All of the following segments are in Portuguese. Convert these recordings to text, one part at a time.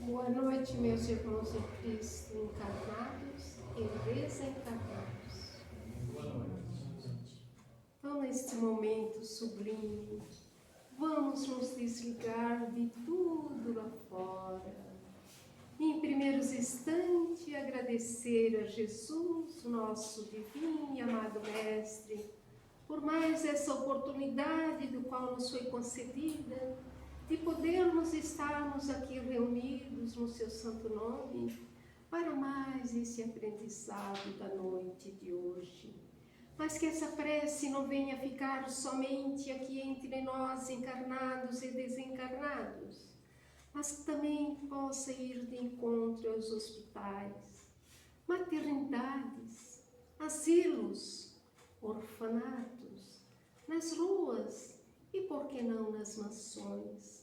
Boa noite, meus irmãos em Cristo, encarnados e desencarnados. Então, neste momento sublime, vamos nos desligar de tudo lá fora. Em primeiros instantes, agradecer a Jesus, nosso divino e amado Mestre, por mais essa oportunidade do qual nos foi concedida, de podermos estarmos aqui reunidos no seu santo nome, para mais esse aprendizado da noite de hoje. Mas que essa prece não venha ficar somente aqui entre nós, encarnados e desencarnados, mas que também possa ir de encontro aos hospitais, maternidades, asilos, orfanatos, nas ruas e, por que não, nas mansões.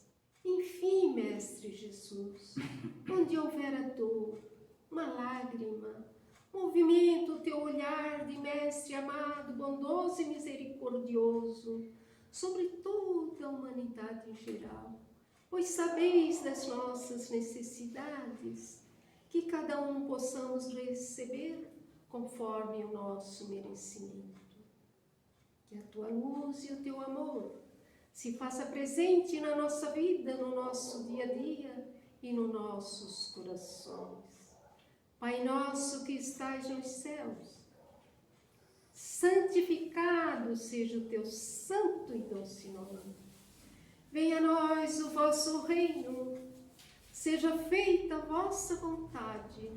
Enfim, Mestre Jesus, onde houver a dor, uma lágrima, movimento o teu olhar de Mestre amado, bondoso e misericordioso, sobre toda a humanidade em geral, pois sabeis das nossas necessidades, que cada um possamos receber conforme o nosso merecimento. Que a tua luz e o teu amor se faça presente na nossa vida, no nosso dia a dia e nos nossos corações. Pai nosso que estais nos céus, santificado seja o teu santo e doce nome. Venha a nós o vosso reino, seja feita a vossa vontade,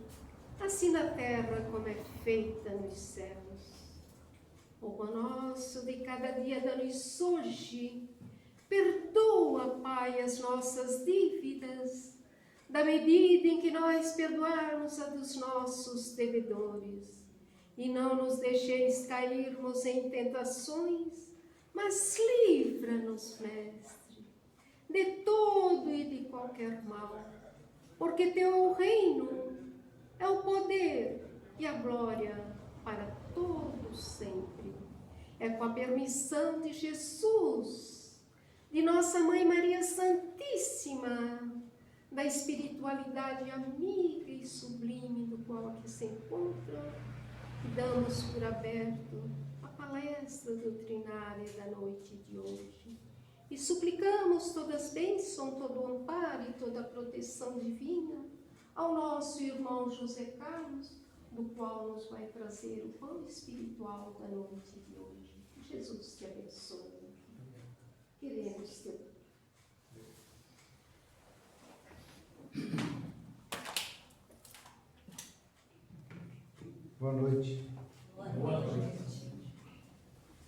assim na terra como é feita nos céus. O pão nosso de cada dia dá-nos hoje. Perdoa, Pai, as nossas dívidas, da medida em que nós perdoarmos a dos nossos devedores. E não nos deixeis cairmos em tentações, mas livra-nos, Mestre, de todo e de qualquer mal. Porque teu é o reino, é o poder e a glória para todos sempre. É com a permissão de Jesus, de nossa Mãe Maria Santíssima, da espiritualidade amiga e sublime do qual aqui se encontra, que damos por aberto a palestra doutrinária da noite de hoje. E suplicamos todas as bênçãos, todo o amparo e toda a proteção divina ao nosso irmão José Carlos, do qual nos vai trazer o pão espiritual da noite de hoje. Jesus te abençoe. Queremos ter. Boa noite. Boa noite.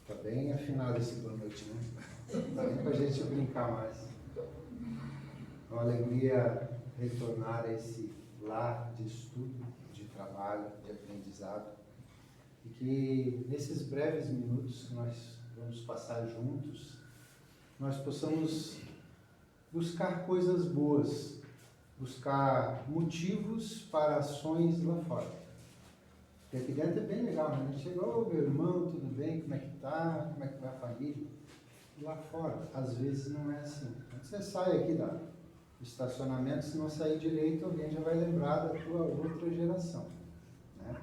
Está bem afinado esse boa noite, né? Dá nem para a gente brincar mais. É uma alegria retornar a esse lar de estudo, de trabalho, de aprendizado. E que nesses breves minutos que nós vamos passar juntos, nós possamos buscar coisas boas, buscar motivos para ações lá fora. Porque aqui dentro é bem legal, né? Chegou, meu irmão, tudo bem? Como é que tá? Como é que vai a família? E lá fora, às vezes não é assim. Quando você sai aqui do estacionamento, se não sair direito, alguém já vai lembrar da tua outra geração, né?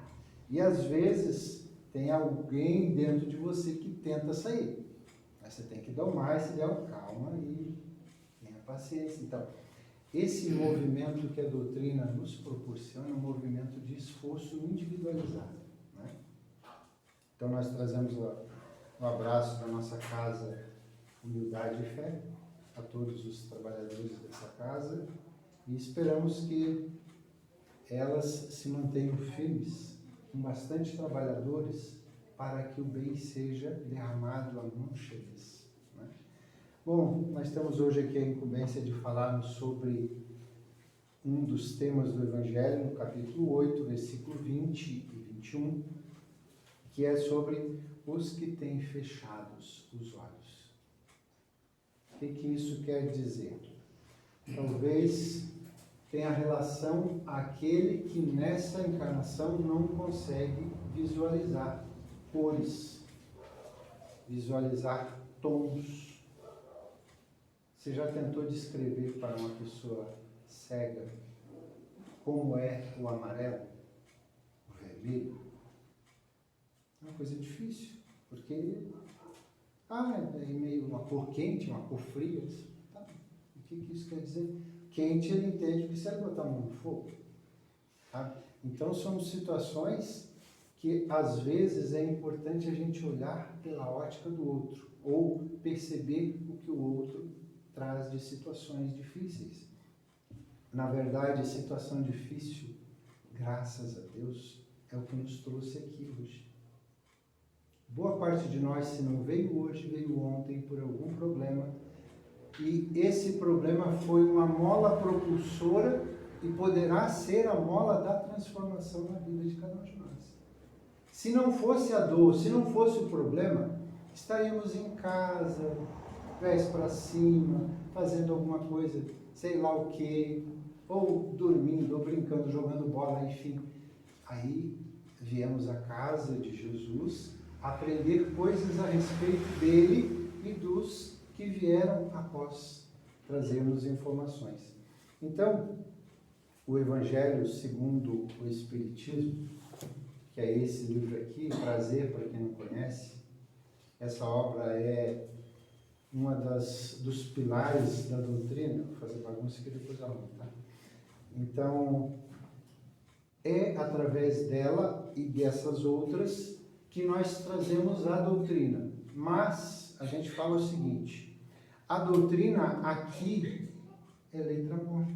E às vezes tem alguém dentro de você que tenta sair. Mas você tem que domar esse ideal, calma e tenha paciência. Então, esse movimento que a doutrina nos proporciona é um movimento de esforço individualizado, né? Então, nós trazemos o abraço da nossa casa Humildade e Fé a todos os trabalhadores dessa casa e esperamos que elas se mantenham firmes, com bastante trabalhadores, para que o bem seja derramado a mãos cheias, né? Bom, nós temos hoje aqui a incumbência de falarmos sobre um dos temas do Evangelho, no capítulo 8, versículo 20 e 21, que é sobre os que têm fechados os olhos. O que isso quer dizer? Talvez tenha relação àquele que nessa encarnação não consegue visualizar cores, visualizar tons. Você já tentou descrever para uma pessoa cega como é o amarelo, o vermelho, é uma coisa difícil, porque é meio uma cor quente, uma cor fria. Tá, o que isso quer dizer? Quente ele entende que se ele botar a mão no fogo. Tá? Então são situações que às vezes é importante a gente olhar pela ótica do outro, ou perceber o que o outro traz de situações difíceis. Na verdade, a situação difícil, graças a Deus, é o que nos trouxe aqui hoje. Boa parte de nós, se não veio hoje, veio ontem por algum problema, e esse problema foi uma mola propulsora e poderá ser a mola da transformação na vida de cada um de nós. Se não fosse a dor, se não fosse o problema, estaríamos em casa, pés para cima, fazendo alguma coisa, sei lá o quê, ou dormindo, ou brincando, jogando bola, enfim. Aí viemos à casa de Jesus aprender coisas a respeito dele e dos que vieram após trazermos informações. Então, o Evangelho segundo o Espiritismo, que é esse livro aqui, Prazer para quem não conhece, essa obra é uma dos pilares da doutrina. Vou fazer bagunça que depois arrumo, tá? Então, é através dela e dessas outras que nós trazemos a doutrina. Mas a gente fala o seguinte: a doutrina aqui é letra morta.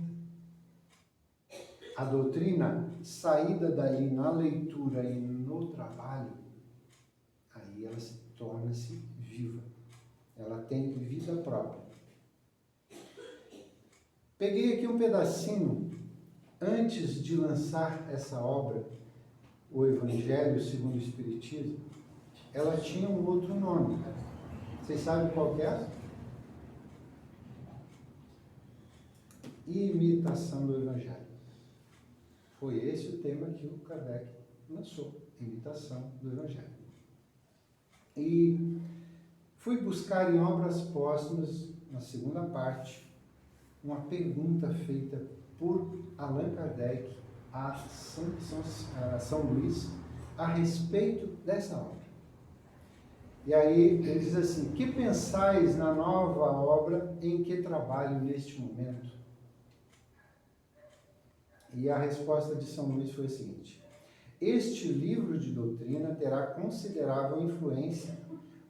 A doutrina, saída dali na leitura e no trabalho, aí ela torna-se viva. Ela tem vida própria. Peguei aqui um pedacinho, antes de lançar essa obra, o Evangelho segundo o Espiritismo, ela tinha um outro nome. Vocês sabem qual que é? Imitação do Evangelho. Foi esse o tema que o Kardec lançou, imitação do Evangelho. E fui buscar em obras póstumas, na segunda parte, uma pergunta feita por Allan Kardec a São Luís a respeito dessa obra. E aí ele diz assim: que pensais na nova obra em que trabalho neste momento? E a resposta de São Luís foi a seguinte: este livro de doutrina terá considerável influência,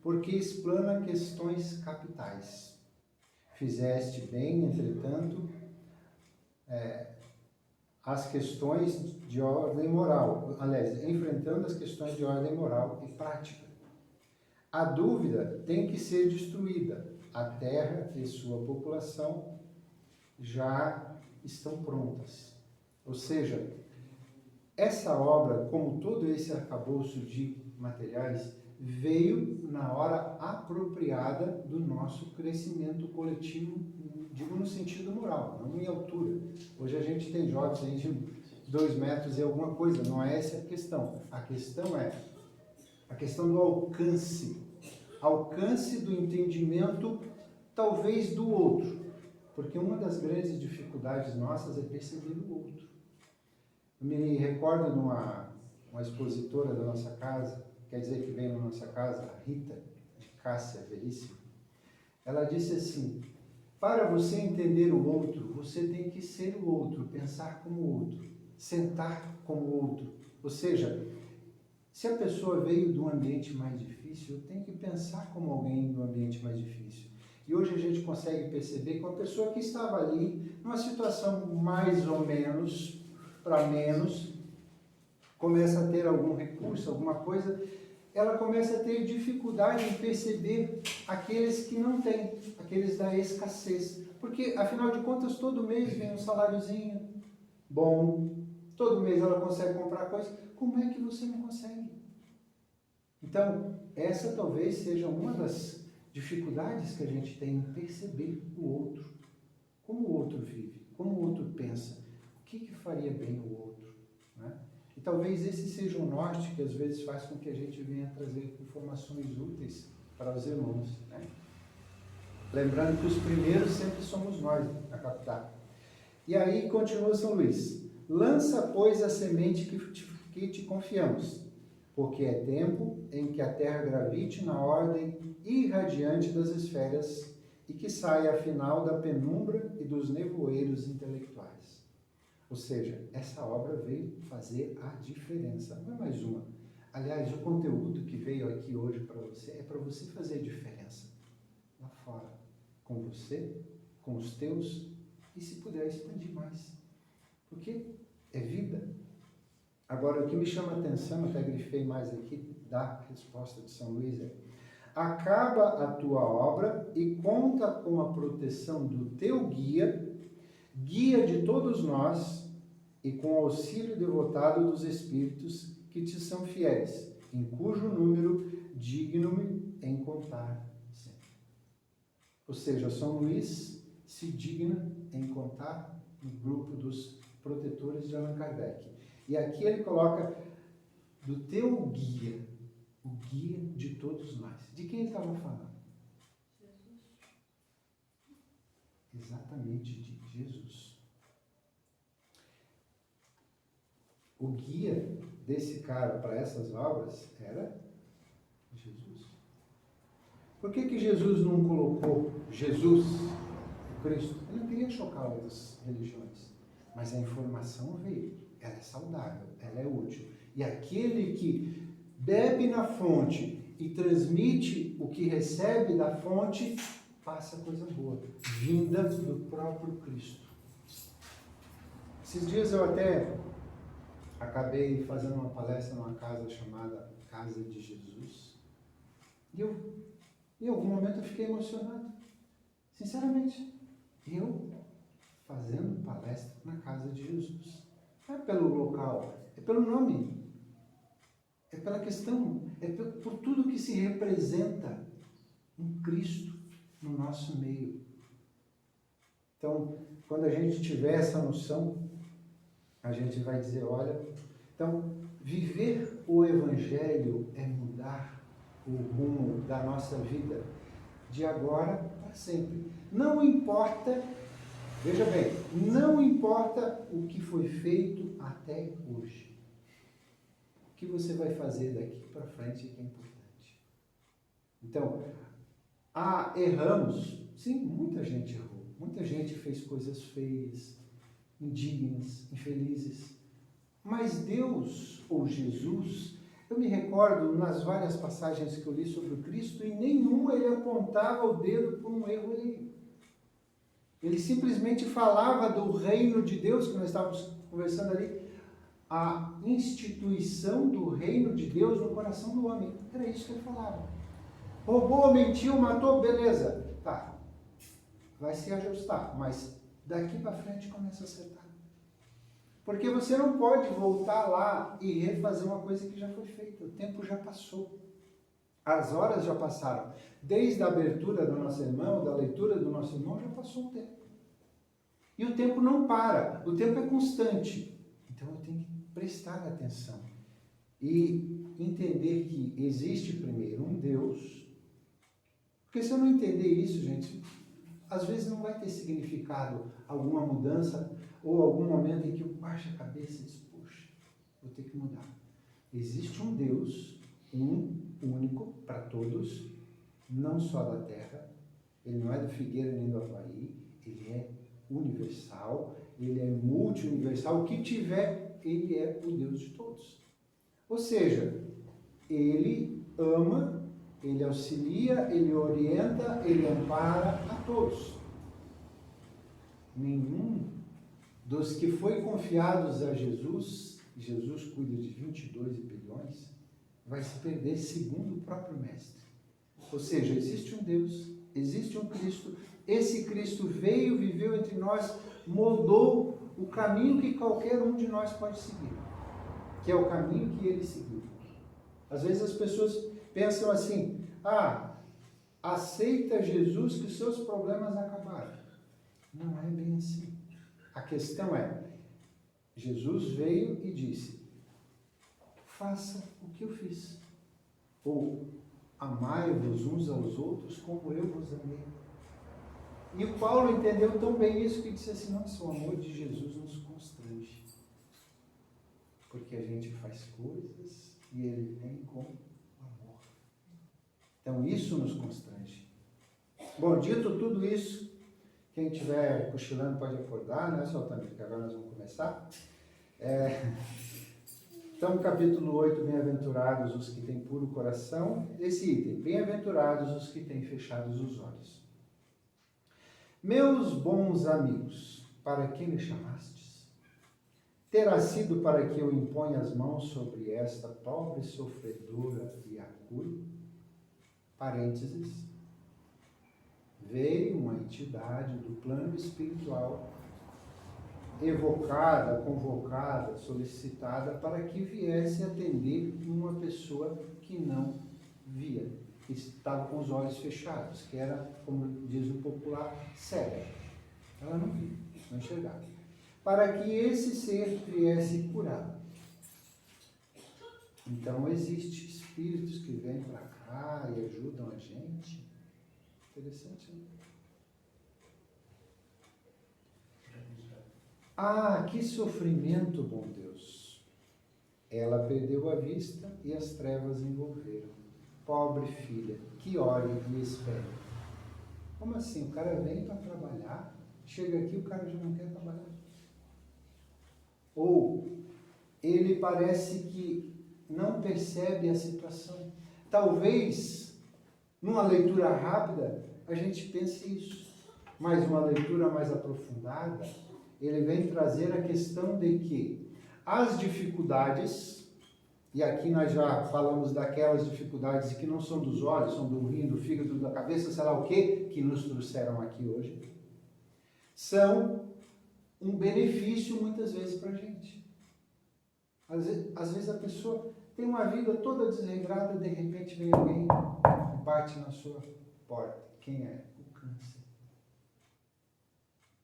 porque explana questões capitais. Fizeste bem, entretanto, as questões de ordem moral, aliás, enfrentando as questões de ordem moral e prática. A dúvida tem que ser destruída. A terra e sua população já estão prontas. Ou seja, essa obra, como todo esse arcabouço de materiais, veio na hora apropriada do nosso crescimento coletivo, digo no sentido moral, não em altura. Hoje a gente tem jovens aí de 2 metros e alguma coisa, não é essa a questão. A questão é a questão do alcance do entendimento, talvez do outro, porque uma das grandes dificuldades nossas é perceber o outro. Eu me recordo de uma expositora da nossa casa, quer dizer que veio na nossa casa, a Rita, de Cássia, Veríssima. Ela disse assim: para você entender o outro, você tem que ser o outro, pensar como o outro, sentar como o outro. Ou seja, se a pessoa veio de um ambiente mais difícil, eu tenho que pensar como alguém do ambiente mais difícil. E hoje a gente consegue perceber que uma pessoa que estava ali, numa situação mais ou menos, para menos, começa a ter algum recurso, alguma coisa, ela começa a ter dificuldade em perceber aqueles que não têm, aqueles da escassez. Porque, afinal de contas, todo mês vem um saláriozinho bom, todo mês ela consegue comprar coisa. Como é que você não consegue? Então, essa talvez seja uma das dificuldades que a gente tem em perceber o outro. Como o outro vive, como o outro pensa, o que faria bem ao outro, né? E talvez esse seja um norte que às vezes faz com que a gente venha trazer informações úteis para os irmãos, né? Lembrando que os primeiros sempre somos nós a captar. E aí continua São Luís: Lança, pois, a semente que te confiamos, porque é tempo em que a terra gravite na ordem irradiante das esferas e que saia, afinal, da penumbra e dos nevoeiros intelectuais. Ou seja, essa obra veio fazer a diferença, não é mais uma. Aliás, o conteúdo que veio aqui hoje para você é para você fazer a diferença lá fora, com você, com os teus, e se puder expandir mais. Porque é vida. Agora, o que me chama a atenção, até grifei mais aqui, da resposta de São Luís é: acaba a tua obra e conta com a proteção do teu guia, guia de todos nós, e com o auxílio devotado dos Espíritos que te são fiéis, em cujo número digno-me em contar sempre. Ou seja, São Luís se digna em contar no grupo dos protetores de Allan Kardec. E aqui ele coloca do teu guia, o guia de todos nós. De quem ele estava falando? Jesus. Exatamente de Jesus. O guia desse cara para essas obras era Jesus. Por que Jesus não colocou Jesus, o Cristo? Ele não queria chocar outras religiões, mas a informação veio. Ela é saudável, ela é útil. E aquele que bebe na fonte e transmite o que recebe da fonte, passa coisa boa, vinda do próprio Cristo. Esses dias eu até acabei fazendo uma palestra numa casa chamada Casa de Jesus. E eu, em algum momento, eu fiquei emocionado. Sinceramente. Eu fazendo palestra na Casa de Jesus. Não é pelo local, é pelo nome. É pela questão, é por tudo que se representa um Cristo no nosso meio. Então, quando a gente tiver essa noção, a gente vai dizer, olha, então, viver o Evangelho é mudar o rumo da nossa vida, de agora para sempre. Não importa, veja bem, não importa o que foi feito até hoje. O que você vai fazer daqui para frente é que é importante. Então, erramos. Sim, muita gente errou. Muita gente fez coisas feias, indignas, infelizes. Mas Deus, ou Jesus, eu me recordo nas várias passagens que eu li sobre o Cristo, em nenhuma ele apontava o dedo por um erro alheio. Ele simplesmente falava do reino de Deus, que nós estávamos conversando ali, a instituição do reino de Deus no coração do homem. Era isso que ele falava. Roubou, mentiu, matou, beleza. Tá, vai se ajustar, mas daqui para frente começa a acertar. Porque você não pode voltar lá e refazer uma coisa que já foi feita. O tempo já passou. As horas já passaram. Desde a abertura do nosso irmão, da leitura do nosso irmão, já passou o tempo. E o tempo não para. O tempo é constante. Então eu tenho que prestar atenção. E entender que existe primeiro um Deus. Porque se eu não entender isso, gente, às vezes não vai ter significado alguma mudança ou algum momento em que eu baixo a cabeça e diz, puxa, vou ter que mudar. Existe um Deus, um único para todos, não só da terra. Ele não é do Figueira nem do Havaí, ele é universal, ele é multi-universal. O que tiver, ele é o Deus de todos. Ou seja, ele ama, ele auxilia, ele orienta, ele ampara a todos. Nenhum dos que foi confiados a Jesus, Jesus cuida de 22 bilhões, vai se perder segundo o próprio Mestre. Ou seja, existe um Deus, existe um Cristo, esse Cristo veio, viveu entre nós, moldou o caminho que qualquer um de nós pode seguir, que é o caminho que ele seguiu. Às vezes as pessoas pensam assim, aceita Jesus que os seus problemas acabaram. Não é bem assim. A questão é, Jesus veio e disse, faça o que eu fiz. Ou, amai-vos uns aos outros como eu vos amei. E o Paulo entendeu tão bem isso que disse assim, nossa, o amor de Jesus nos constrange. porque a gente faz coisas e ele vem com amor. Então isso nos constrange. Bom, dito tudo isso, quem estiver cochilando pode acordar, né, Saltando? Porque agora nós vamos começar. Então, capítulo 8, bem-aventurados os que têm puro coração. Esse item, bem-aventurados os que têm fechados os olhos. Meus bons amigos, para que me chamastes? Terá sido para que eu imponha as mãos sobre esta pobre sofredora e a cure? Parênteses. Veio uma entidade do plano espiritual, evocada, convocada, solicitada, para que viesse atender uma pessoa que não via, que estava com os olhos fechados, que era, como diz o popular, cega. Ela não via, não enxergava. Para que esse ser viesse curado. Então, existem espíritos que vêm para cá e ajudam a gente. Interessante, né? Ah, que sofrimento, bom Deus! Ela perdeu a vista e as trevas envolveram. Pobre filha, que ore e espere. Como assim? O cara vem para trabalhar, chega aqui o cara já não quer trabalhar. Ou ele parece que não percebe a situação. Talvez, numa leitura rápida, a gente pense isso. Mas uma leitura mais aprofundada, ele vem trazer a questão de que as dificuldades, e aqui nós já falamos daquelas dificuldades que não são dos olhos, são do rim, do fígado, da cabeça, sei lá o que nos trouxeram aqui hoje, são um benefício muitas vezes para a gente. Às vezes a pessoa tem uma vida toda desregrada, de repente vem alguém e bate na sua porta. Quem é? O câncer.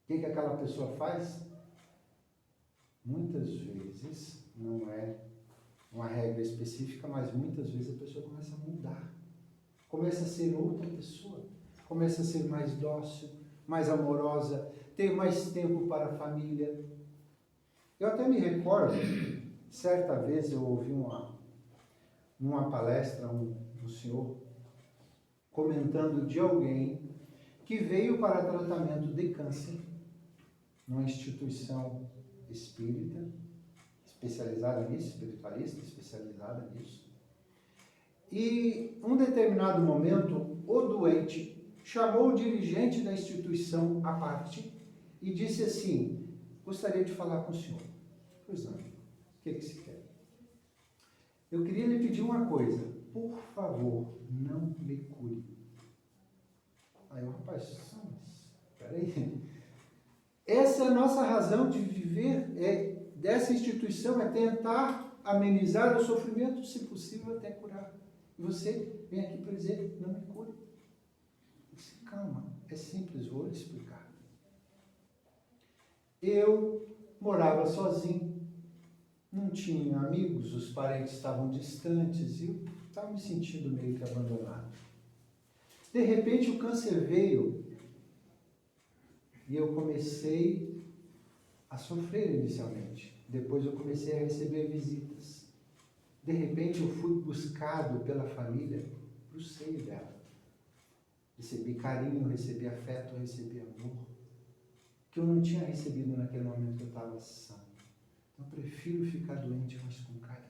O que aquela pessoa faz? Muitas vezes, não é uma regra específica, mas muitas vezes a pessoa começa a mudar. Começa a ser outra pessoa. Começa a ser mais dócil, mais amorosa, ter mais tempo para a família. Eu até me recordo, certa vez eu ouvi numa palestra um senhor comentando de alguém que veio para tratamento de câncer numa instituição espírita, especializada nisso, espiritualista, especializada nisso. E, um determinado momento, o doente chamou o dirigente da instituição à parte e disse assim: gostaria de falar com o senhor. Pois não, o que se quer? Eu queria lhe pedir uma coisa, por favor, não me cure. Aí o rapaz, peraí, essa é a nossa razão de viver, dessa instituição, é tentar amenizar o sofrimento, se possível até curar. E você vem aqui para dizer, não me cure. Eu disse, calma, é simples, vou lhe explicar. Eu morava sozinho, não tinha amigos, os parentes estavam distantes e eu estava me sentindo meio que abandonado. De repente o câncer veio e eu comecei a sofrer inicialmente. Depois eu comecei a receber visitas. De repente eu fui buscado pela família para o seio dela. Recebi carinho, recebi afeto, recebi amor, que eu não tinha recebido naquele momento que eu estava sã. Então eu prefiro ficar doente, mas com carinho.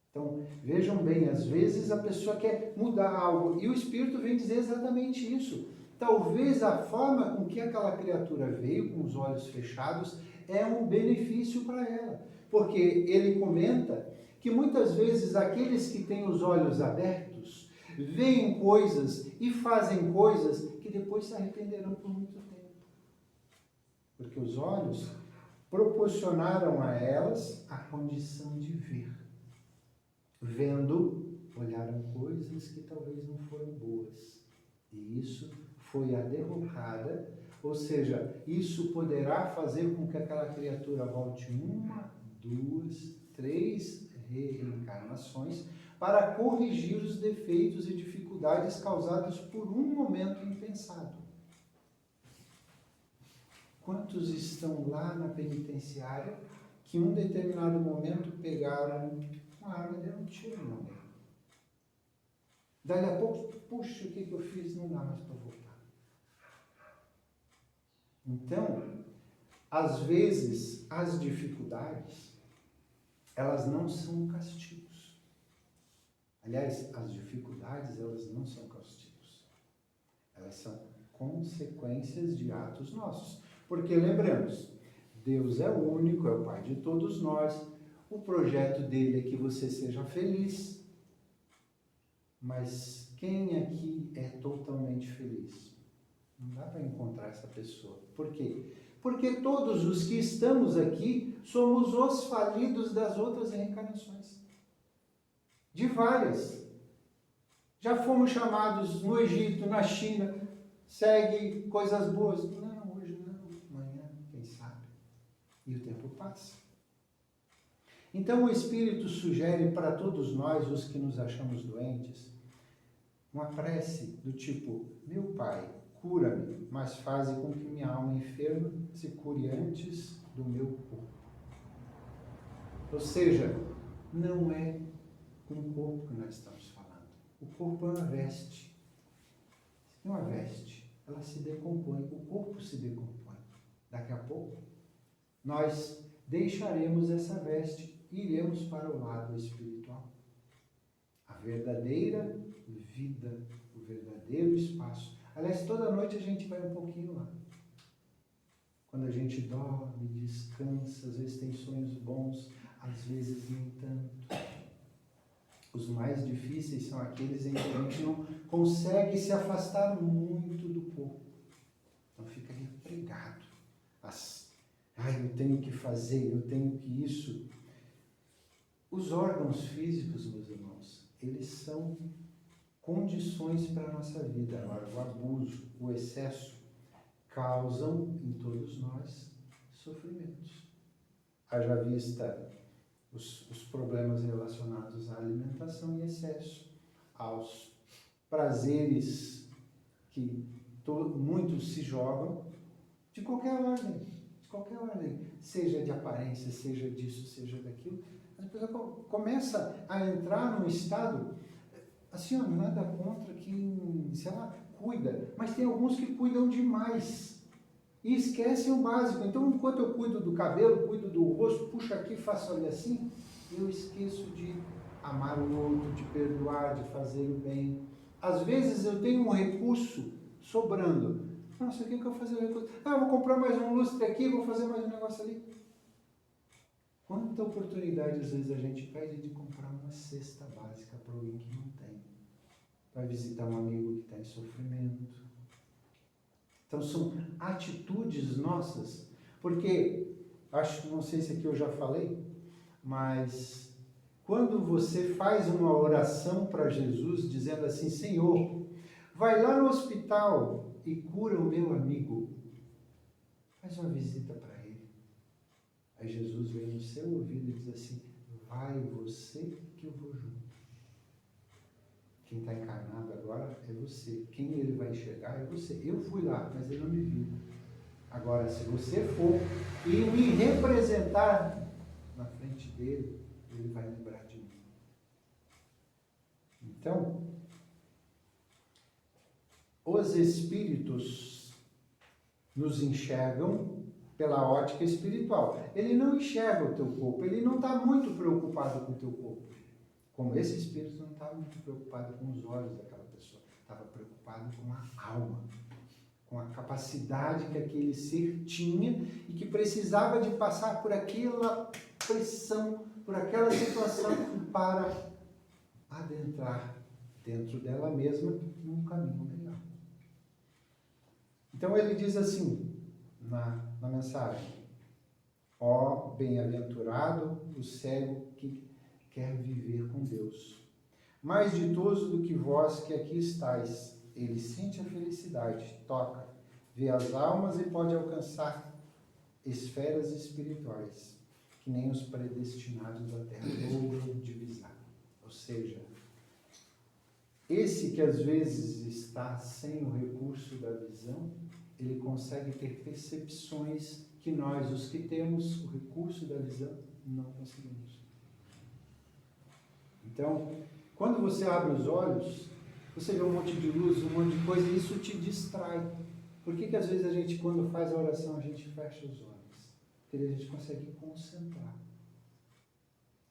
Então, vejam bem, às vezes a pessoa quer mudar algo e o Espírito vem dizer exatamente isso. Talvez a forma com que aquela criatura veio, com os olhos fechados, é um benefício para ela. Porque ele comenta que muitas vezes aqueles que têm os olhos abertos veem coisas e fazem coisas que depois se arrependerão por muito tempo. Porque os olhos proporcionaram a elas a condição de ver. Vendo, olharam coisas que talvez não foram boas. E isso foi a derrocada, ou seja, isso poderá fazer com que aquela criatura volte 1, 2, 3 reencarnações para corrigir os defeitos e dificuldades causados por um momento impensado. Quantos estão lá na penitenciária que em um determinado momento pegaram uma arma e deram um tiro no meio. Daí a pouco, puxa, o que eu fiz? Não dá mais para voltar. Então, às vezes, as dificuldades, elas não são castigos. Aliás, as dificuldades, elas não são castigos. Elas são consequências de atos nossos. Porque, lembramos, Deus é o único, é o Pai de todos nós. O projeto dele é que você seja feliz. Mas quem aqui é totalmente feliz? Não dá para encontrar essa pessoa. Por quê? Porque todos os que estamos aqui somos os falidos das outras reencarnações. De várias. Já fomos chamados no Egito, na China, segue coisas boas. Não, hoje não, amanhã, quem sabe. E o tempo passa. Então o Espírito sugere para todos nós, os que nos achamos doentes, uma prece do tipo: meu Pai, cura-me, mas faze com que minha alma enferma se cure antes do meu corpo. Ou seja, não é com o corpo que nós estamos falando. O corpo é uma veste. É uma veste. Ela se decompõe. O corpo se decompõe. Daqui a pouco, nós deixaremos essa veste e iremos para o lado espiritual. A verdadeira vida, o verdadeiro espaço. Aliás, toda noite a gente vai um pouquinho lá. Quando a gente dorme, descansa, às vezes tem sonhos bons, às vezes nem tanto. Os mais difíceis são aqueles em que a gente não consegue se afastar muito do corpo. Então fica ali pregado. Eu tenho que fazer, eu tenho que isso. Os órgãos físicos, meus irmãos, eles são condições para a nossa vida. Agora, o abuso, o excesso, causam em todos nós sofrimentos. Haja vista os problemas relacionados à alimentação e excesso, aos prazeres que muitos se jogam, de qualquer ordem, seja de aparência, seja disso, seja daquilo. A pessoa começa a entrar num estado, assim, nada contra quem, sei lá, cuida, mas tem alguns que cuidam demais e esquecem o básico. Então, enquanto eu cuido do cabelo, cuido do rosto, puxo aqui, faço ali assim, eu esqueço de amar o outro, de perdoar, de fazer o bem. Às vezes eu tenho um recurso sobrando. Nossa, o que eu vou fazer? Eu vou comprar mais um lustre aqui, vou fazer mais um negócio ali. Quanta oportunidade às vezes a gente perde de comprar uma cesta básica para alguém que não tem. Vai visitar um amigo que está em sofrimento. Então são atitudes nossas, porque, não sei se aqui eu já falei, mas quando você faz uma oração para Jesus dizendo assim: Senhor, vai lá no hospital e cura o meu amigo, faz uma visita para ele. Aí Jesus vem no seu ouvido e diz assim: vai você que eu vou junto. Quem está encarnado agora é você. Quem ele vai enxergar é você. Eu fui lá, mas ele não me viu. Agora, se você for e me representar na frente dele, ele vai lembrar de mim. Então, os espíritos nos enxergam pela ótica espiritual. Ele não enxerga o teu corpo, ele não está muito preocupado com o teu corpo. Como esse espírito não estava muito preocupado com os olhos daquela pessoa, estava preocupado com a alma, com a capacidade que aquele ser tinha e que precisava de passar por aquela pressão, por aquela situação para adentrar dentro dela mesma num caminho melhor. Então ele diz assim na mensagem: ó bem-aventurado o cego que quer viver com Deus. Mais ditoso do que vós que aqui estáis. Ele sente a felicidade, toca, vê as almas e pode alcançar esferas espirituais, que nem os predestinados da terra logram divisar. Ou seja, esse que às vezes está sem o recurso da visão, ele consegue ter percepções que nós, os que temos o recurso da visão, não conseguimos. Então, quando você abre os olhos, você vê um monte de luz, um monte de coisa, e isso te distrai. Por que às vezes a gente, quando faz a oração, a gente fecha os olhos? Porque a gente consegue concentrar.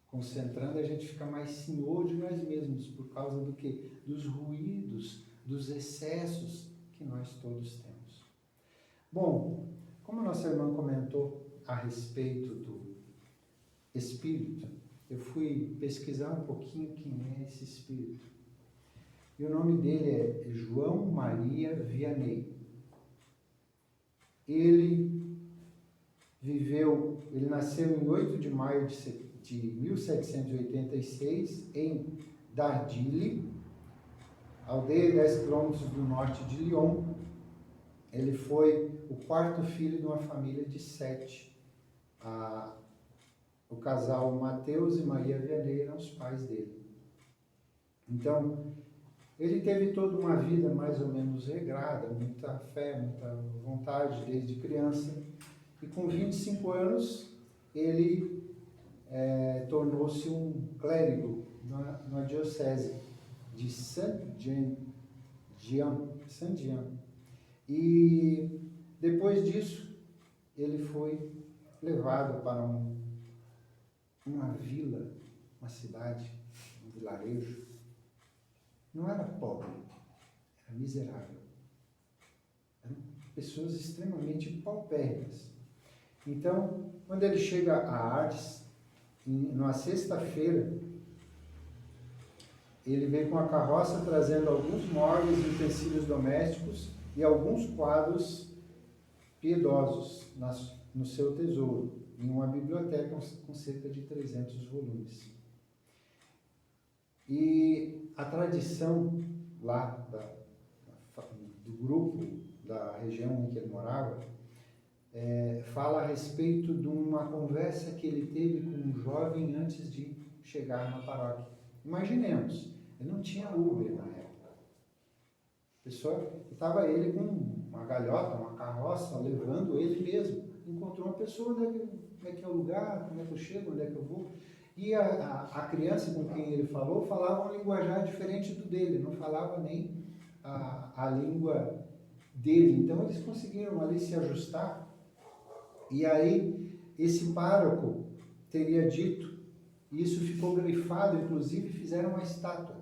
Concentrando, a gente fica mais senhor de nós mesmos, por causa do quê? Dos ruídos, dos excessos que nós todos temos. Bom, como nossa irmã comentou a respeito do Espírito, eu fui pesquisar um pouquinho quem é esse Espírito. E o nome dele é João Maria Vianney. Ele nasceu em 8 de maio de 1786 em Dardilly, aldeia 10 quilômetros do norte de Lyon. Ele foi o quarto filho de uma família de 7. O casal Mateus e Maria Vianney eram os pais dele. Então, ele teve toda uma vida mais ou menos regrada, muita fé, muita vontade desde criança. E com 25 anos, ele tornou-se um clérigo na diocese de Saint-Jean. E depois disso, ele foi levado para uma vila, uma cidade, um vilarejo. Não era pobre, era miserável. Eram pessoas extremamente paupérrimas. Então, quando ele chega a Ars, numa sexta-feira, ele vem com a carroça trazendo alguns móveis e utensílios domésticos e alguns quadros piedosos no seu tesouro, em uma biblioteca com cerca de 300 volumes. E a tradição lá do grupo, da região em que ele morava, fala a respeito de uma conversa que ele teve com um jovem antes de chegar na paróquia. Imaginemos, ele não tinha Uber na época. Estava ele com uma galhota, uma carroça, levando ele mesmo. Encontrou uma pessoa, como é que é o lugar, como é que eu chego, onde é que eu vou. E a criança com quem ele falou, falava um linguajar diferente do dele, não falava nem a língua dele. Então eles conseguiram ali se ajustar. E aí esse pároco teria dito, e isso ficou grifado, inclusive fizeram uma estátua: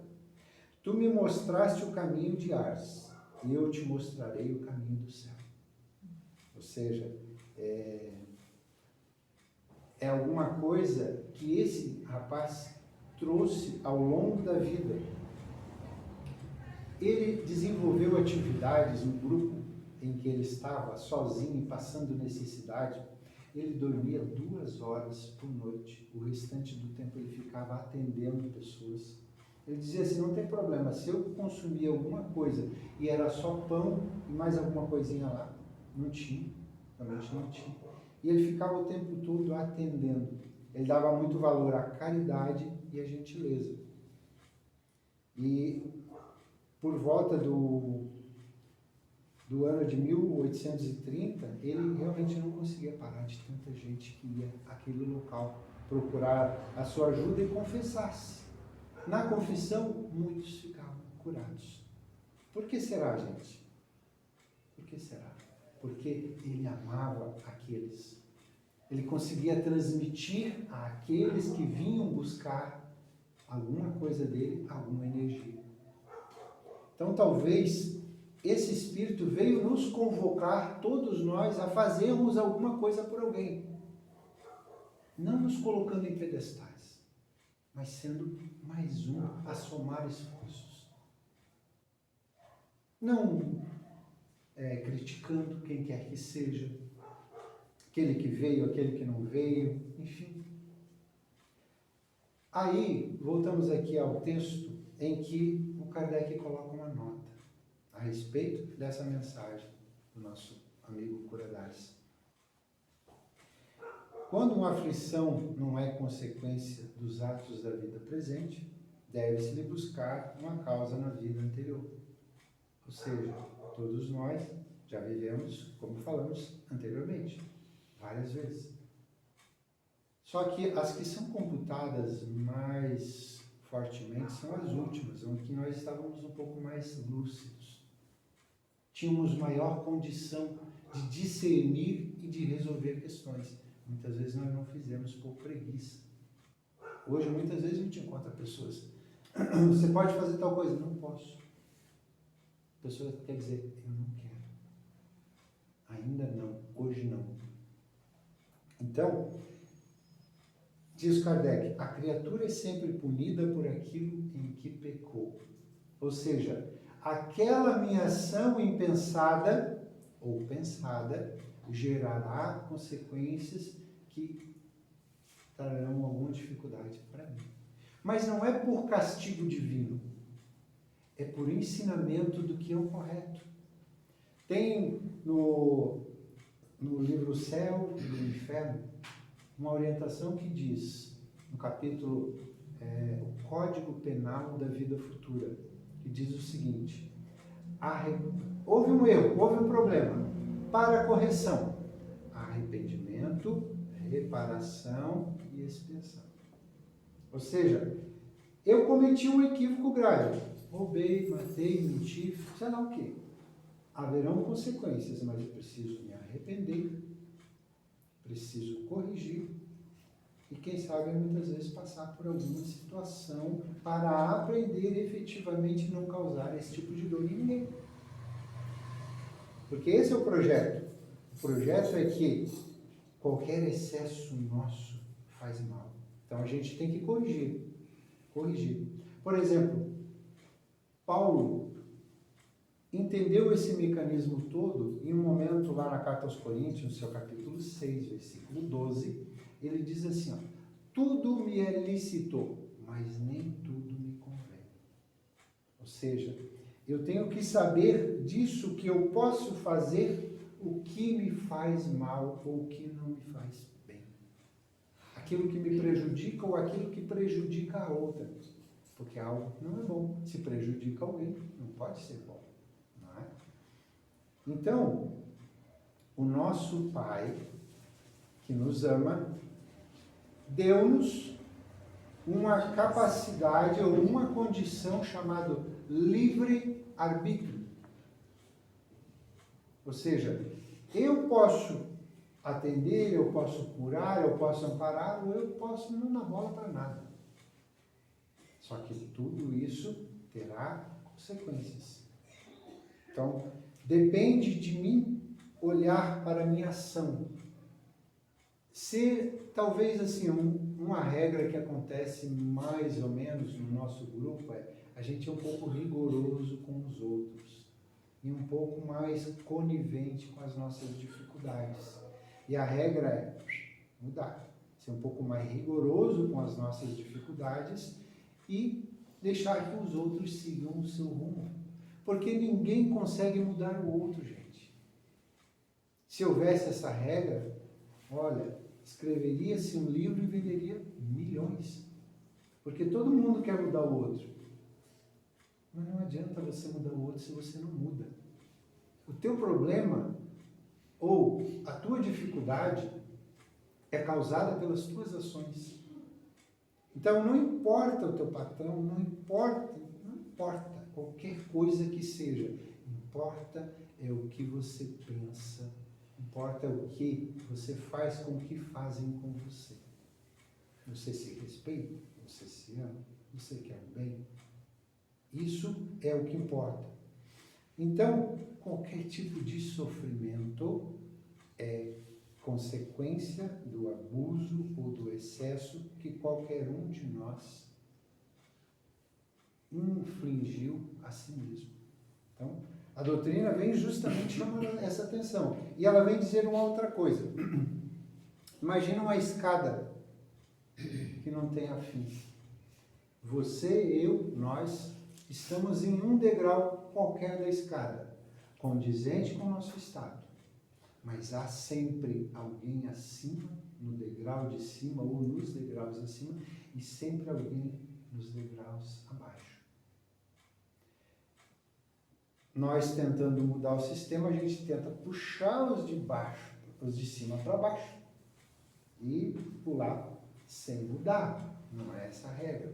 tu me mostraste o caminho de Ars, e eu te mostrarei o caminho do céu. Ou seja, é alguma coisa que esse rapaz trouxe ao longo da vida. Ele desenvolveu atividades no grupo em que ele estava, sozinho, passando necessidade. Ele dormia 2 horas por noite, o restante do tempo ele ficava atendendo pessoas. Ele dizia assim: não tem problema, se eu consumir alguma coisa e era só pão e mais alguma coisinha lá, não tinha, realmente não tinha. E ele ficava o tempo todo atendendo. Ele dava muito valor à caridade e à gentileza. E por volta do ano de 1830, ele realmente não conseguia parar de tanta gente que ia àquele local procurar a sua ajuda e confessar-se. Na confissão, muitos ficavam curados. Por que será, gente? Por que será? Porque ele amava aqueles. Ele conseguia transmitir àqueles que vinham buscar alguma coisa dele, alguma energia. Então, talvez esse Espírito veio nos convocar, todos nós, a fazermos alguma coisa por alguém. Não nos colocando em pedestais, mas sendo mais um a somar esforços. Não criticando quem quer que seja, aquele que veio, aquele que não veio, enfim. Aí, voltamos aqui ao texto em que o Kardec coloca uma nota a respeito dessa mensagem do nosso amigo Curadáris. Quando uma aflição não é consequência dos atos da vida presente, deve-se-lhe buscar uma causa na vida anterior. Ou seja, todos nós já vivemos como falamos anteriormente. várias vezes. Só que as que são computadas mais fortemente são as últimas, onde nós estávamos um pouco mais lúcidos. Tínhamos maior condição de discernir e de resolver questões. Muitas vezes nós não fizemos por preguiça. Hoje, muitas vezes, a gente encontra pessoas. Você pode fazer tal coisa? Não posso. A pessoa quer dizer, eu não quero. Ainda não, hoje não. Então, diz Kardec, a criatura é sempre punida por aquilo em que pecou. Ou seja, aquela minha ação impensada ou pensada gerará consequências que trarão alguma dificuldade para mim. Mas não é por castigo divino, é por ensinamento do que é o correto. Tem no livro Céu e o Inferno uma orientação que diz, no capítulo o Código Penal da Vida Futura, que diz o seguinte: houve um erro, houve um problema, para a correção, arrependimento, reparação e expiação. Ou seja, eu cometi um equívoco grave, roubei, matei, menti, sei lá o quê. Haverão consequências, mas eu preciso me arrepender, preciso corrigir e, quem sabe, muitas vezes passar por alguma situação para aprender efetivamente não causar esse tipo de dor em ninguém. Porque esse é o projeto. O projeto é que qualquer excesso nosso faz mal. Então a gente tem que corrigir. Por exemplo, Paulo entendeu esse mecanismo todo em um momento lá na Carta aos Coríntios, no seu capítulo 6, versículo 12, ele diz assim, ó, tudo me é lícito, mas nem tudo me convém. Ou seja, eu tenho que saber disso que eu posso fazer, o que me faz mal ou o que não me faz bem. Aquilo que me prejudica ou aquilo que prejudica a outra. Porque algo não é bom. Se prejudica alguém, não pode ser bom. Não é? Então, o nosso Pai, que nos ama, deu-nos uma capacidade ou uma condição chamada livre-arbítrio. Ou seja, eu posso atender, eu posso curar, eu posso amparar, ou eu posso não dar bola para nada. Só que tudo isso terá consequências. Então, depende de mim olhar para a minha ação. Se, talvez assim, uma regra que acontece mais ou menos no nosso grupo é a gente é um pouco rigoroso com os outros e um pouco mais conivente com as nossas dificuldades. E a regra é mudar, ser um pouco mais rigoroso com as nossas dificuldades e deixar que os outros sigam o seu rumo. Porque ninguém consegue mudar o outro, gente. Se houvesse essa regra, olha, escreveria-se um livro e venderia milhões. Porque todo mundo quer mudar o outro. Mas não adianta você mudar o outro se você não muda. O teu problema ou a tua dificuldade é causada pelas tuas ações. Então não importa o teu patrão, não importa qualquer coisa que seja. Importa é o que você pensa, importa o que você faz com o que fazem com você. Você se respeita, você se ama, você quer o bem. Isso é o que importa. Então, qualquer tipo de sofrimento é consequência do abuso ou do excesso que qualquer um de nós infligiu a si mesmo. Então, a doutrina vem justamente chamando essa atenção. E ela vem dizer uma outra coisa. Imagina uma escada que não tem fim. Você, eu, nós, estamos em um degrau qualquer da escada, condizente com o nosso estado. Mas há sempre alguém acima, no degrau de cima ou nos degraus acima, e sempre alguém nos degraus abaixo. Nós tentando mudar o sistema, a gente tenta puxar os de baixo os de cima para baixo e pular sem mudar. Não é essa a regra.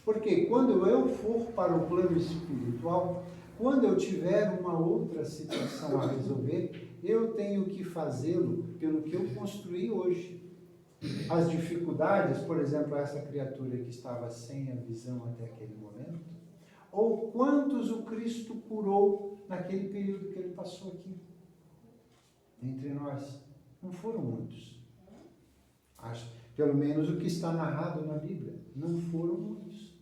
Porque quando eu for para o plano espiritual, quando eu tiver uma outra situação a resolver, eu tenho que fazê-lo pelo que eu construí hoje. As dificuldades, por exemplo, essa criatura que estava sem a visão até aquele momento, ou quantos o Cristo curou naquele período que ele passou aqui entre nós? Não foram muitos. Acho, pelo menos o que está narrado na Bíblia, não foram muitos.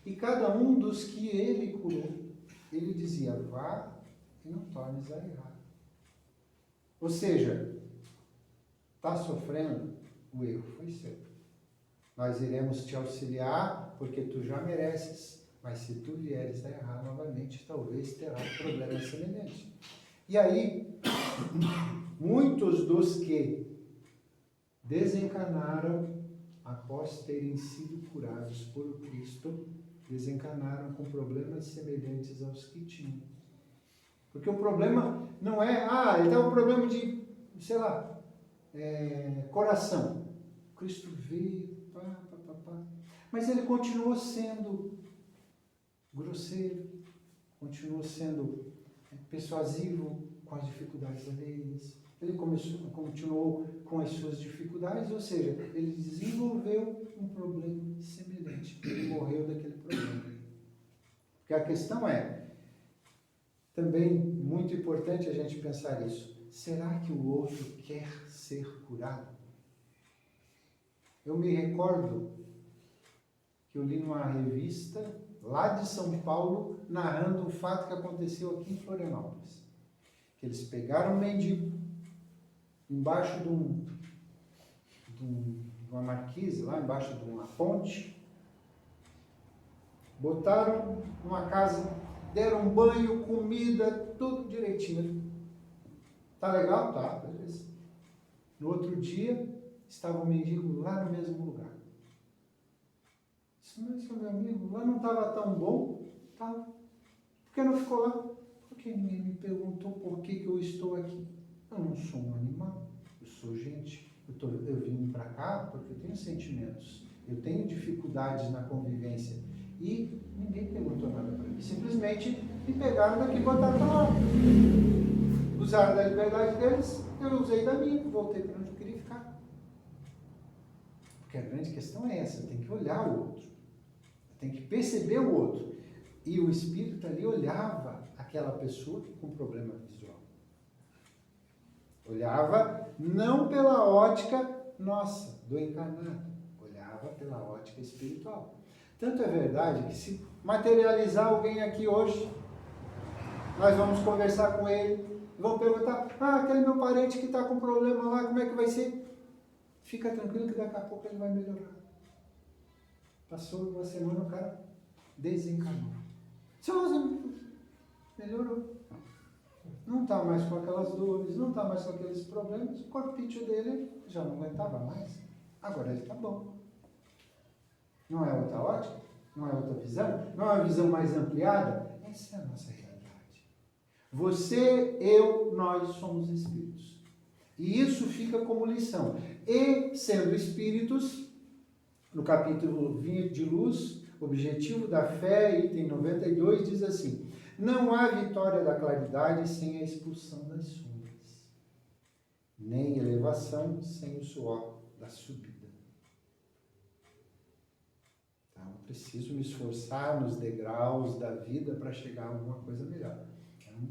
E cada um dos que ele curou, ele dizia, vá e não tornes a errar. Ou seja, está sofrendo, o erro foi seu. Nós iremos te auxiliar, porque tu já mereces, mas se tu vieres a errar novamente, talvez terá um problema semelhante. E aí, muitos dos que desencarnaram após terem sido curados por Cristo, desencarnaram com problemas semelhantes aos que tinham. Porque o problema não é, ele tem um problema de, sei lá, coração. Cristo veio, mas ele continuou sendo grosseiro, continuou sendo persuasivo com as dificuldades alheias. Ele continuou com as suas dificuldades, ou seja, ele desenvolveu um problema semelhante. Ele morreu daquele problema. Porque a questão é, também muito importante a gente pensar isso. Será que o outro quer ser curado? Eu me recordo que eu li numa revista lá de São Paulo, narrando um fato que aconteceu aqui em Florianópolis. Que eles pegaram um mendigo embaixo de uma marquise, lá embaixo de uma ponte, botaram numa casa, deram banho, comida, tudo direitinho. Tá legal? Tá, beleza. No outro dia, estava o mendigo lá no mesmo lugar. Disse, mas meu amigo, lá não estava tão bom? Tá. Por que não ficou lá? Porque ninguém me perguntou por que eu estou aqui. Eu não sou um animal, eu sou gente. Eu vim para cá porque eu tenho sentimentos, eu tenho dificuldades na convivência. E ninguém perguntou nada para mim. Simplesmente me pegaram daqui e botaram para lá. Usaram da liberdade deles, eu usei da minha, voltei para onde eu queria ficar. Porque a grande questão é essa, tem que olhar o outro. Tem que perceber o outro. E o espírito ali olhava aquela pessoa com problema visual. Olhava não pela ótica nossa, do encarnado. Olhava pela ótica espiritual. Tanto é verdade que se materializar alguém aqui hoje, nós vamos conversar com ele, vamos perguntar, aquele meu parente que está com problema lá, como é que vai ser? Fica tranquilo que daqui a pouco ele vai melhorar. Passou uma semana, o cara desencanou. Melhorou. Não está mais com aquelas dores, não está mais com aqueles problemas, o corpício dele já não aguentava mais. Agora ele está bom. Não é outra ótica? Não é outra visão? Não é uma visão mais ampliada? Essa é a nossa realidade. Você, eu, nós somos espíritos. E isso fica como lição. E, sendo espíritos, no capítulo 20 de Luz, Objetivo da Fé, item 92, diz assim: não há vitória da claridade sem a expulsão das sombras, nem elevação sem o suor da subida. Então, eu preciso me esforçar nos degraus da vida para chegar a alguma coisa melhor.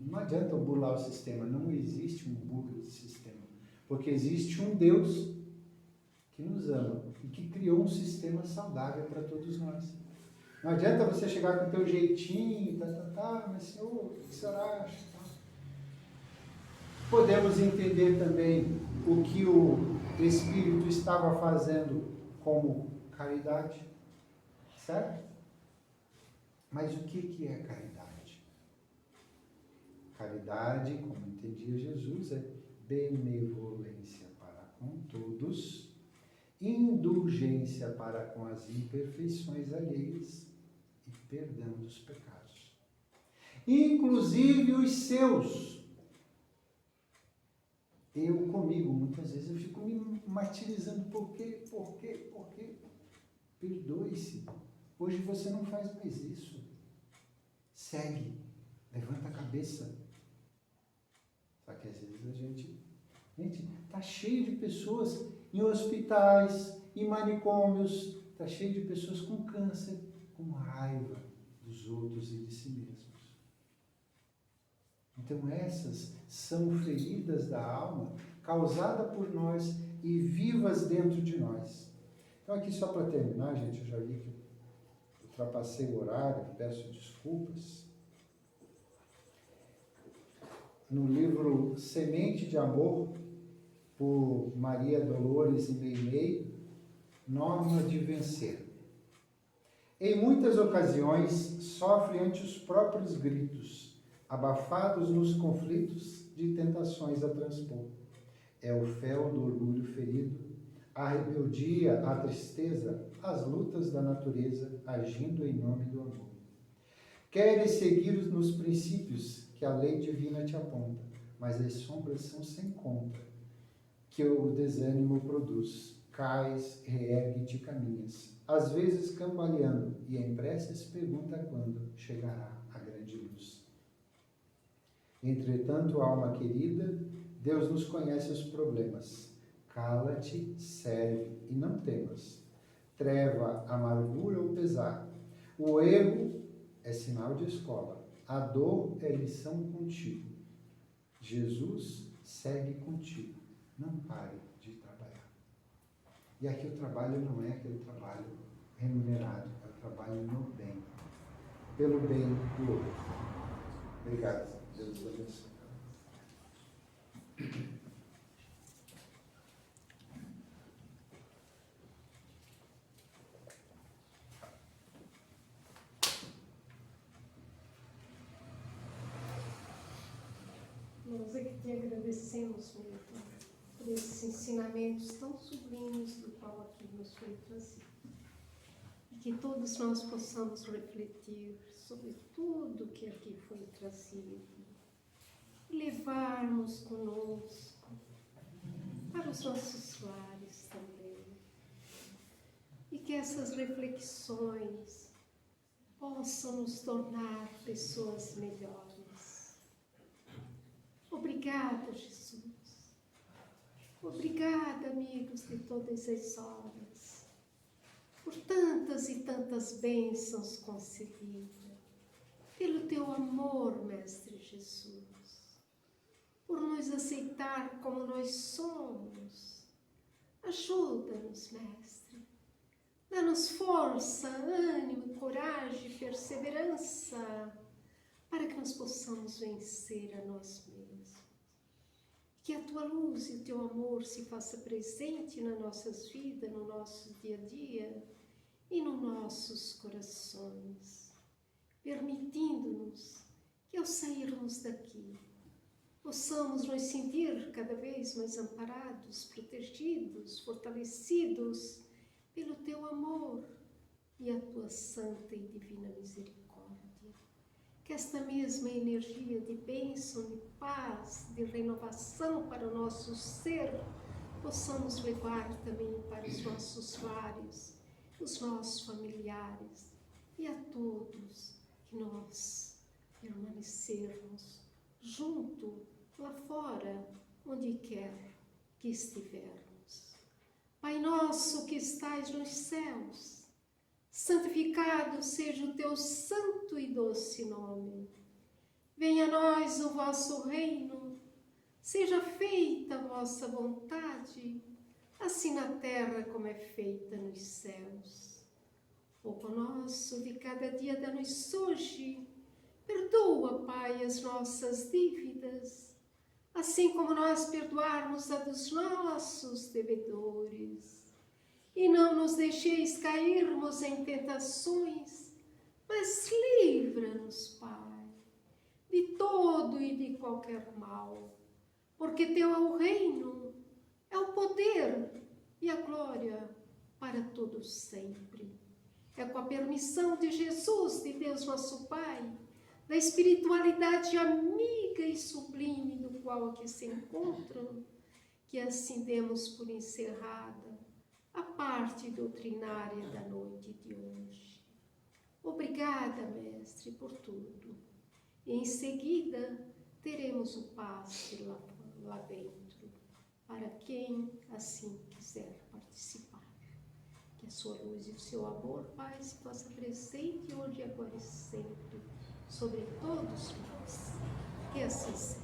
Não adianta eu burlar o sistema, não existe um burlo de sistema, porque existe um Deus que nos ama e que criou um sistema saudável para todos nós. Não adianta você chegar com o teu jeitinho, mas senhor, o que o senhor acha? Podemos entender também o que o Espírito estava fazendo como caridade, certo? Mas o que é caridade? Caridade, como entendia Jesus, é benevolência para com todos, indulgência para com as imperfeições alheias e perdão dos pecados, inclusive os seus. Eu comigo, muitas vezes, eu fico me martirizando. Por quê? Perdoe-se. Hoje você não faz mais isso. Segue. Levanta a cabeça. Só que às vezes a gente está cheio de pessoas em hospitais, em manicômios, está cheio de pessoas com câncer, com raiva dos outros e de si mesmos. Então essas são feridas da alma causadas por nós e vivas dentro de nós. Então aqui só para terminar, gente, eu já vi que ultrapassei o horário, peço desculpas. No livro Semente de Amor, por Maria Dolores e Meimei, Norma de Vencer. Em muitas ocasiões, sofre ante os próprios gritos, abafados nos conflitos de tentações a transpor. É o fel do orgulho ferido, a rebeldia, a tristeza, as lutas da natureza agindo em nome do amor. Queres seguir nos princípios que a lei divina te aponta, mas as sombras são sem conta, que o desânimo produz. Cais, reergue-te e caminhas, às vezes cambaleando, e em preces pergunta quando chegará a grande luz. Entretanto, alma querida, Deus nos conhece os problemas. Cala-te, serve e não temas. Treva, amargura ou pesar. O erro é sinal de escola. A dor é lição contigo. Jesus segue contigo. Não pare de trabalhar. E aqui o trabalho não é aquele trabalho remunerado, é o trabalho no bem, pelo bem do outro. Obrigado. Deus abençoe. Nós é que te agradecemos, meu Pai, por esses ensinamentos tão sublimes do qual aqui nos foi trazido. E que todos nós possamos refletir sobre tudo que aqui foi trazido e levarmos conosco para os nossos lares também. E que essas reflexões possam nos tornar pessoas melhores. Obrigada, Jesus. Obrigada, amigos de todas as horas, por tantas e tantas bênçãos concedidas, pelo teu amor, Mestre Jesus, por nos aceitar como nós somos. Ajuda-nos, Mestre. Dá-nos força, ânimo, coragem, perseverança, para que nós possamos vencer a nós mesmos. Que a tua luz e o teu amor se faça presente nas nossas vidas, no nosso dia a dia e nos nossos corações, permitindo-nos que ao sairmos daqui, possamos nos sentir cada vez mais amparados, protegidos, fortalecidos pelo teu amor e a tua santa e divina misericórdia. Que esta mesma energia de bênção, de paz, de renovação para o nosso ser, possamos levar também para os nossos lares, os nossos familiares e a todos que nós permanecermos junto, lá fora, onde quer que estivermos. Pai nosso que estais nos céus, santificado seja o teu santo e doce nome. Venha a nós o vosso reino, seja feita a vossa vontade, assim na terra como é feita nos céus. O pão nosso de cada dia dá-nos hoje, perdoa, Pai, as nossas dívidas, assim como nós perdoarmos a dos nossos devedores. E não nos deixeis cairmos em tentações, mas livra-nos, Pai, de todo e de qualquer mal, porque teu é o reino, é o poder e a glória para todos sempre. É com a permissão de Jesus, de Deus nosso Pai, da espiritualidade amiga e sublime do qual aqui se encontram, que assim demos por encerrada a parte doutrinária da noite de hoje. Obrigada, Mestre, por tudo. Em seguida, teremos o passe lá dentro, para quem assim quiser participar. Que a sua luz e o seu amor, Pai, se faça presente hoje, agora e sempre, sobre todos nós. Que assim seja.